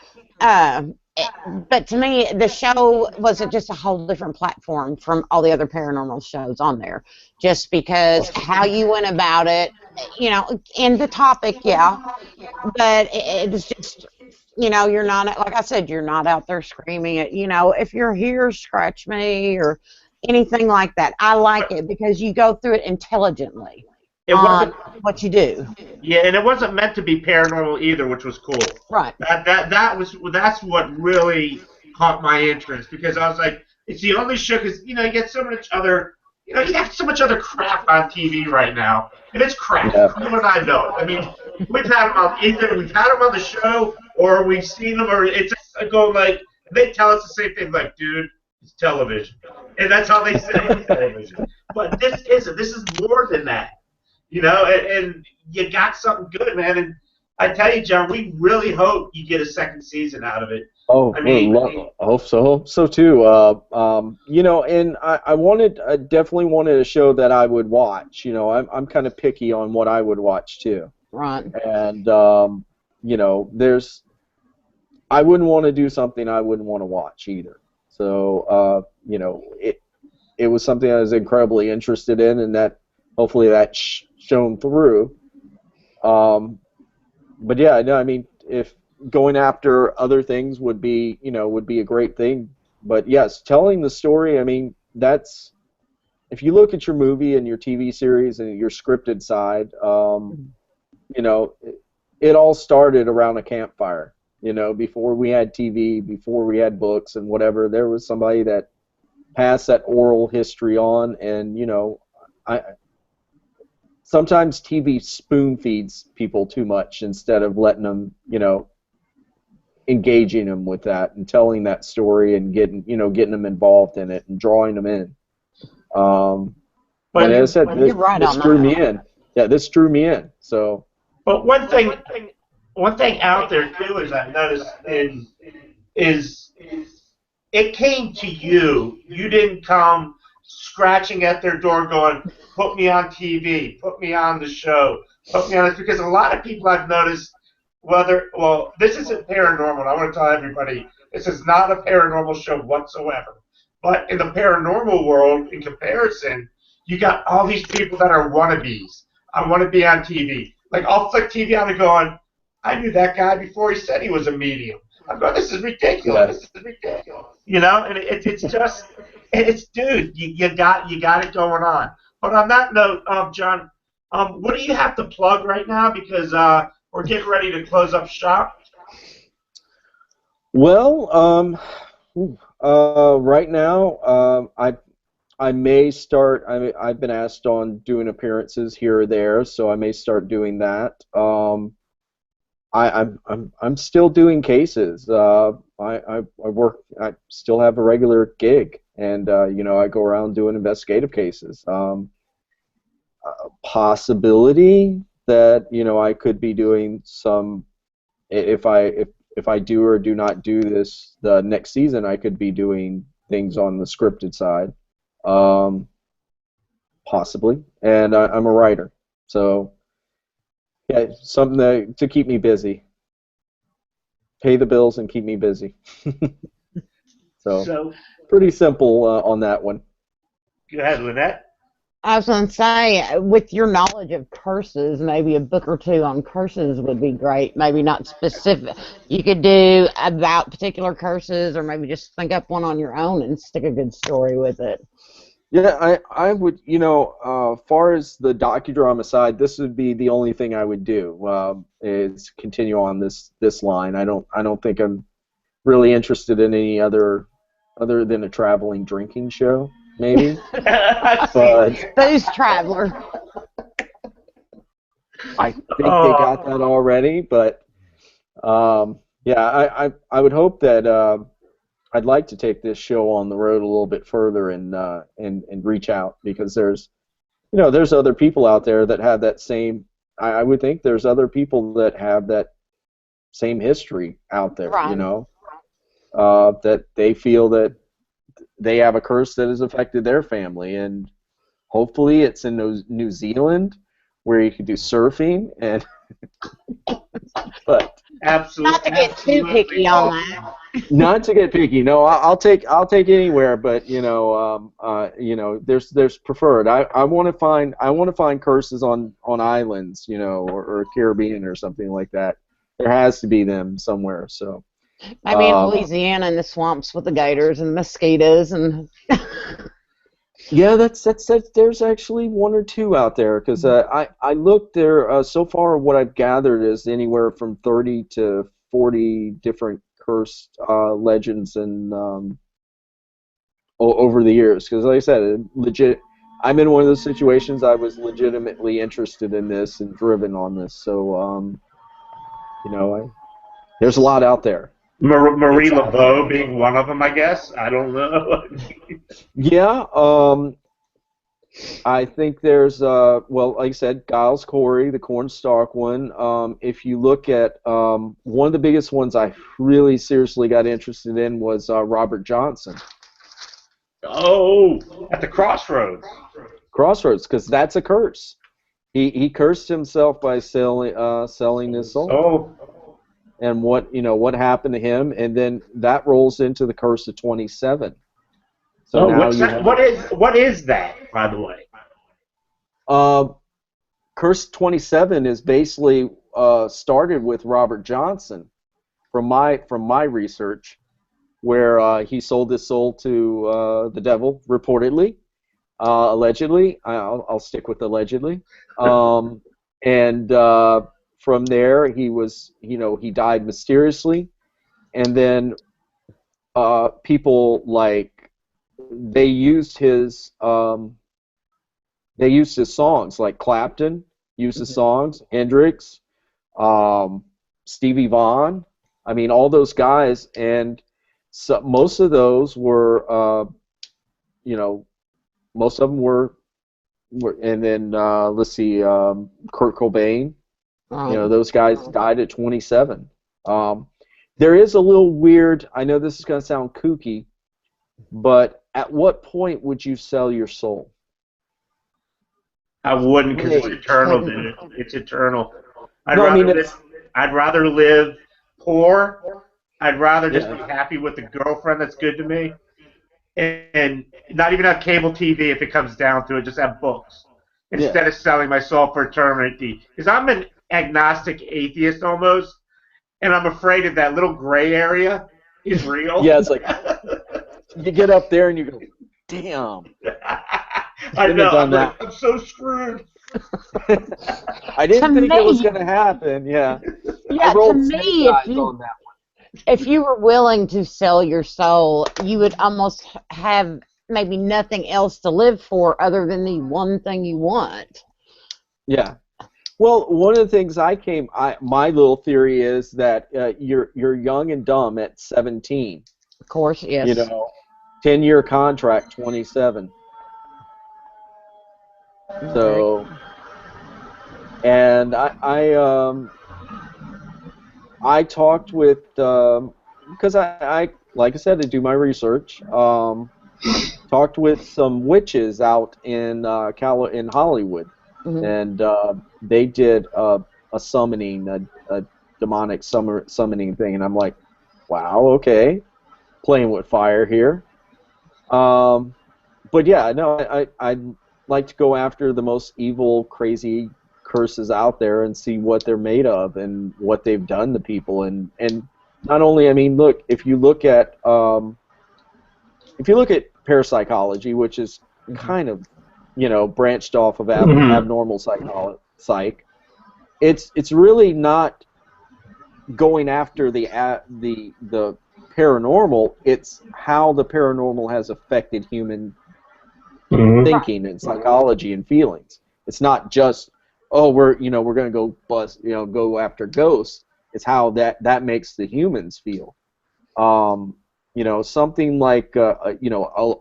But to me, the show was just a whole different platform from all the other paranormal shows on there, just because how you went about it, in the topic, yeah, but it's just, you're not, like I said, you're not out there screaming it, if you're here, scratch me, or anything like that. I like it because you go through it intelligently on what you do. Yeah, and it wasn't meant to be paranormal either, which was cool. Right. That's what really caught my interest, because I was like, it's the only show, because you get so much other, you have so much other crap on TV right now, and it's crap. Yeah. You and I know it. I mean, we've had them on the show, or we've seen them, or it's just going like, they tell us the same thing, like, dude, it's television, and that's how they say it's television. But this isn't. This is more than that. And you got something good, man. And I tell you, John, we really hope you get a second season out of it. Oh, I hope so too. And I definitely wanted a show that I would watch. I'm kind of picky on what I would watch too. Right. And I wouldn't want to do something I wouldn't want to watch either. So it was something I was incredibly interested in, and that hopefully that shown through. But yeah, no, I mean, if going after other things would be a great thing. But yes, telling the story, I mean, that's, if you look at your movie and your TV series and your scripted side, it all started around a campfire. Before we had TV, before we had books and whatever, there was somebody that passed that oral history on, and sometimes TV spoon feeds people too much instead of letting them, engaging them with that and telling that story and getting them involved in it and drawing them in. But as I said, this drew me in. Yeah, this drew me in. So. But one thing out there too is I've noticed is it came to you. You didn't come scratching at their door going, put me on TV, put me on the show, put me on this, because a lot of people I've noticed, this isn't paranormal. I want to tell everybody, this is not a paranormal show whatsoever. But in the paranormal world, in comparison, you got all these people that are wannabes. I want to be on TV. Like, I'll flick TV on and going, I knew that guy before he said he was a medium. I'm going, this is ridiculous. This is ridiculous. And it's just, dude, you got it going on. But on that note, John, what do you have to plug right now? Because we're getting ready to close up shop. Well, right now, I may start. I've been asked on doing appearances here or there, so I may start doing that. I'm still doing cases. I work. I still have a regular gig, and I go around doing investigative cases. Possibility that I could be doing some, if I do or do not do this the next season, I could be doing things on the scripted side, possibly. And I'm a writer, so yeah, something to keep me busy, pay the bills and keep me busy. So pretty simple on that one. Go ahead, Lynette. I was going to say, with your knowledge of curses, maybe a book or two on curses would be great. Maybe not specific. You could do about particular curses, or maybe just think up one on your own and stick a good story with it. Yeah, I would, far as the docudrama side, this would be the only thing I would do, is continue on this line. I don't think I'm really interested in any other than a traveling drinking show, maybe. But Booze Traveler. I think they got that already. But yeah, I would hope that I'd like to take this show on the road a little bit further and reach out, because there's other people out there that have that same. I would think there's other people that have that same history out there. Right. That they feel that they have a curse that has affected their family, and hopefully it's in New Zealand where you can do surfing and. But Absolutely. Not to get too picky on that. not to get picky, no, I'll take anywhere, but there's preferred. I want to find curses on islands, or Caribbean or something like that. There has to be them somewhere. So Maybe in Louisiana in the swamps with the gators and mosquitoes and. yeah, that's there's actually one or two out there, because I looked there. So far what I've gathered is anywhere from 30 to 40 different cursed legends and over the years, because like I said, I'm in one of those situations. I was legitimately interested in this and driven on this, so there's a lot out there. Marie Laveau being one of them, I guess. I don't know. Yeah, I think there's well, like I said, Giles Corey, the cornstalk one. If you look at one of the biggest ones I really seriously got interested in was Robert Johnson. Oh, at the Crossroads. Crossroads, because that's a curse. He cursed himself by selling his soul. Oh. And what happened to him, and then that rolls into the curse of 27. So now what is that, by the way? Curse 27 is basically started with Robert Johnson, from my research, where he sold his soul to the devil, reportedly, allegedly. I'll stick with allegedly, and from there he died mysteriously, and then people they used his songs, like Clapton used his songs, Hendrix, Stevie Vaughan. I mean, all those guys, and so most of those were, most of them were, and then let's see, Kurt Cobain. Those guys died at 27. There is a little weird. I know this is going to sound kooky, but at what point would you sell your soul? I wouldn't, because it's eternal, dude. It's eternal. I'd rather live poor. I'd rather just be happy with the girlfriend that's good to me, and not even have cable TV if it comes down to it. Just have books instead of selling my soul for eternity. Because I'm an agnostic atheist almost, and I'm afraid of that little gray area is real. Yeah, it's like you get up there and you go, damn. I know. I'm so screwed. I didn't think it was going to happen. Yeah. Yeah, to me, if you were willing to sell your soul, you would almost have maybe nothing else to live for other than the one thing you want. Yeah. Well, one of the things my little theory is that you're young and dumb at 17. Of course, yes. 10-year contract, 27. So, and I talked with, because I like I said, to do my research, talked with some witches out in Hollywood, and they did a summoning, a demonic summoning thing, and I'm like, wow, okay, playing with fire here. But yeah, no, I'd like to go after the most evil, crazy curses out there and see what they're made of and what they've done to people, and not only, I mean, look, if you look at parapsychology, which is kind of, branched off of Mhm. abnormal psych. It's really not going after the paranormal. It's how the paranormal has affected human Mhm. Right. thinking and psychology and feelings. It's not just, oh, we're going to go go after ghosts. It's how that makes the humans feel. Something like a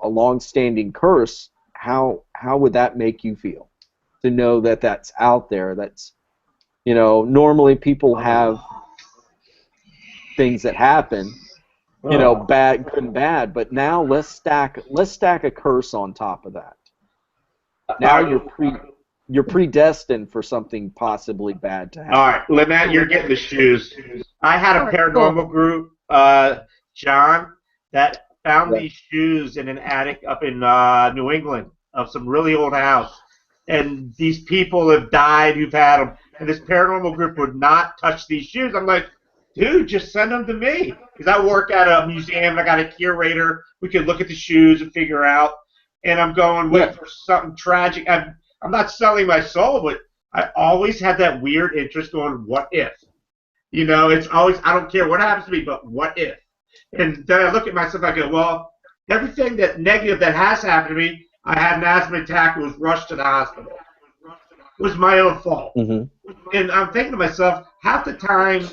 long-standing curse. How would that make you feel to know that that's out there? That's normally people have things that happen, Oh. bad, good and bad, but now let's stack a curse on top of that. Now All right. you're predestined for something possibly bad to All happen. right, Lynette, you're getting the shoes. I had a All right. Cool. paranormal group, John, that found Yeah. these shoes in an attic up in New England of some really old house. And these people have died who've had them. And this paranormal group would not touch these shoes. I'm like, dude, just send them to me. Because I work at a museum and I got a curator. We could look at the shoes and figure out. And I'm going, wait Yeah. for something tragic. I'm not selling my soul, but I always had that weird interest going, what if? It's always, I don't care what happens to me, but what if? And then I look at myself, I go, well, everything that negative that has happened to me, I had an asthma attack, was rushed to the hospital. It was my own fault. Hmm. And I'm thinking to myself, half the time,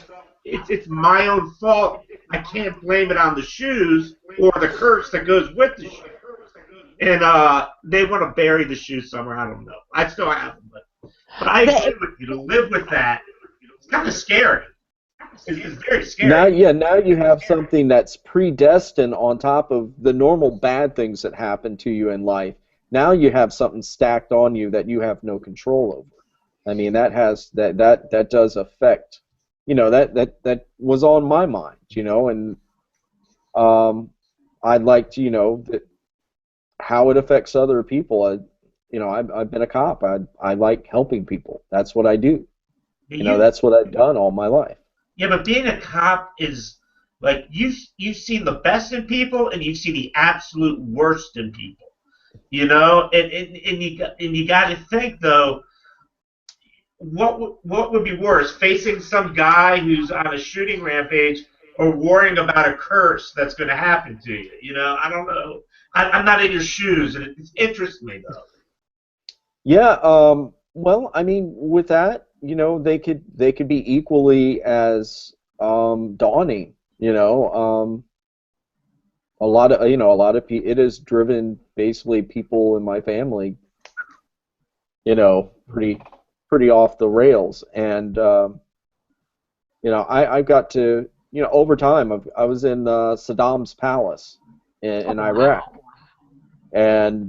it's my own fault. I can't blame it on the shoes or the curse that goes with the shoes. And they want to bury the shoes somewhere. I don't know. I still have them, but I agree The, with you. To live with that, it's kind of scary. It's very Now, scary. yeah, now you have something that's predestined on top of the normal bad things that happen to you in life. Now you have something stacked on you that you have no control over. I mean, that does affect, that was on my mind, and um, I'd like to, that how it affects other people. I've been a cop. I like helping people. That's what I do. You, That's what I've done all my life. yeah, but being a cop is like you've seen the best in people and you see the absolute worst in people. And you got to think though, what would be worse, facing some guy who's on a shooting rampage or worrying about a curse that's going to happen to you? I don't know. I'm not in your shoes, and it interests me though. Yeah, well, I mean, with that, they could be equally as daunting. It has driven basically people in my family, pretty off the rails, and I got to, over time, I was in Saddam's palace oh, in Iraq, wow. and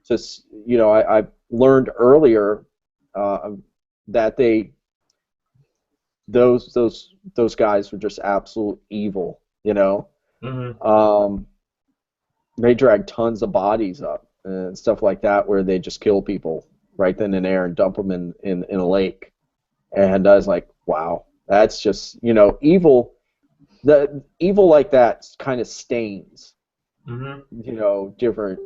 just I learned earlier uh, that those guys were just absolute evil. Mm-hmm. Um, they drag tons of bodies up and stuff like that, where they just kill people right then and there and dump them in a lake. And I was like, wow, that's just evil. The evil like that kind of stains Mm-hmm. different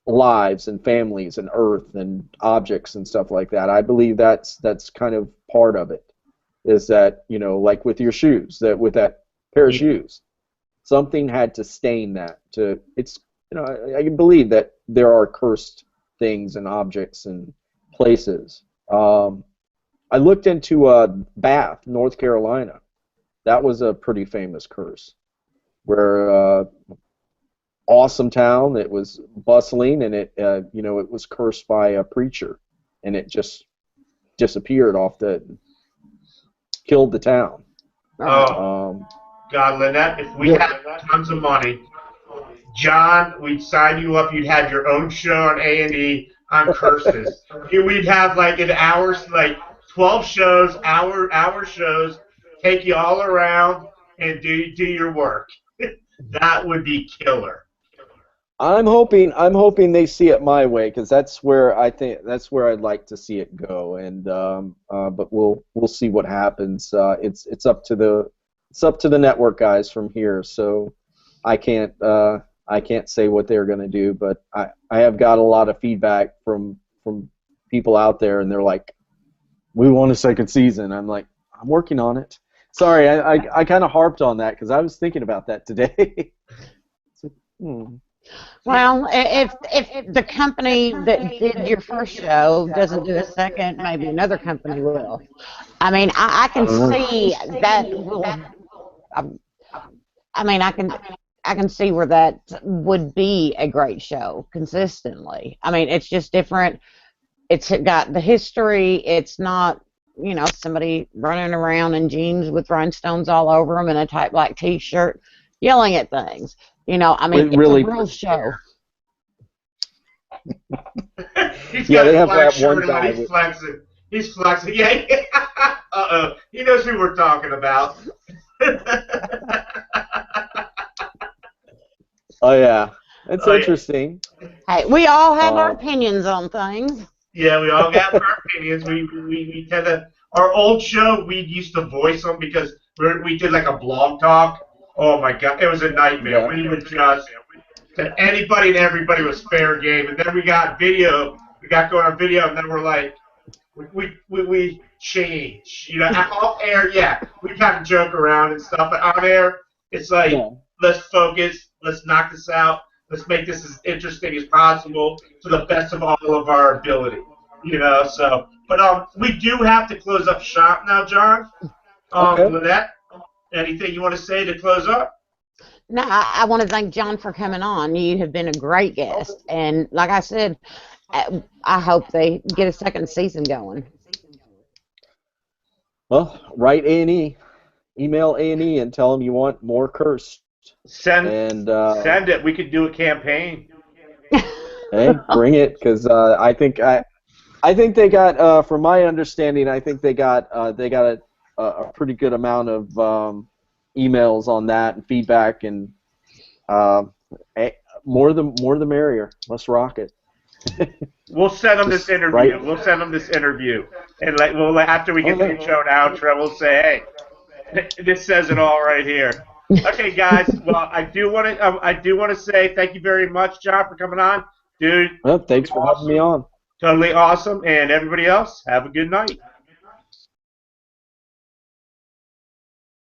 lives and families and earth and objects and stuff like that. I believe that's kind of part of it, is that like with your shoes, that with that pair of Yeah. shoes, something had to stain that. I can believe that there are cursed things and objects and places. I looked into Bath, North Carolina. That was a pretty famous curse, where awesome town. It was bustling, and it was cursed by a preacher, and it just disappeared killed the town. Right. Oh Um, God, Lynette, if we yeah, had tons of money, John, we'd sign you up. You'd have your own show on A&E on curses. We'd have like an hours, like 12 shows, hour shows. Take you all around and do your work. That would be killer. I'm hoping they see it my way, because that's where I'd like to see it go, and but we'll see what happens. It's up to the network guys from here, so I can't I can't say what they're going to do, but I have got a lot of feedback from people out there, and they're like, we want a second season. I'm like, I'm working on it. Sorry, I kind of harped on that because I was thinking about that today. Well, if the company that did your first show doesn't do a second, maybe another company will. I mean, I can see that will. I mean, I can see where that would be a great show consistently. I mean, it's just different. It's got the history. It's not, you know, somebody running around in jeans with rhinestones all over them and a tight black T-shirt yelling at things. You know, I mean, it's really, a real show. He's yeah, got they his have black that one shirt on. guy. He's flexing. He's flexing. Yeah. Uh-oh. He knows who we're talking about. Oh yeah, it's interesting. Hey, we all have our opinions on things. Yeah, we all got our opinions. We tend to. Our old show, we used to voice them because we did like a blog talk. Oh my God, it was a nightmare. Yeah. We would just anybody and everybody was fair game, and then we got video. We got going on video, and then we're like, we change. You know, off air, yeah, we kind of joke around and stuff, but on air, it's like, let's focus, let's knock this out, let's make this as interesting as possible to the best of all of our ability. You know, so, but we do have to close up shop now, John. Lynette, anything you want to say to close up? No, I want to thank John for coming on. You have been a great guest, and like I said, I hope they get a second season going. Well, write A&E, email A&E, and tell them you want more Cursed. Send it. We could do a campaign. Hey, bring it, because I think they got, from my understanding, I think they got a pretty good amount of emails on that and feedback, and more the merrier. Let's rock it. We'll send them this interview. Right. We'll send them this interview, and after we get the intro and outro, we'll say, "Hey, this says it all right here." Okay, guys. Well, I do want to say thank you very much, John, for coming on, dude. Well, thanks for having me on. Totally awesome, and everybody else, have a good night.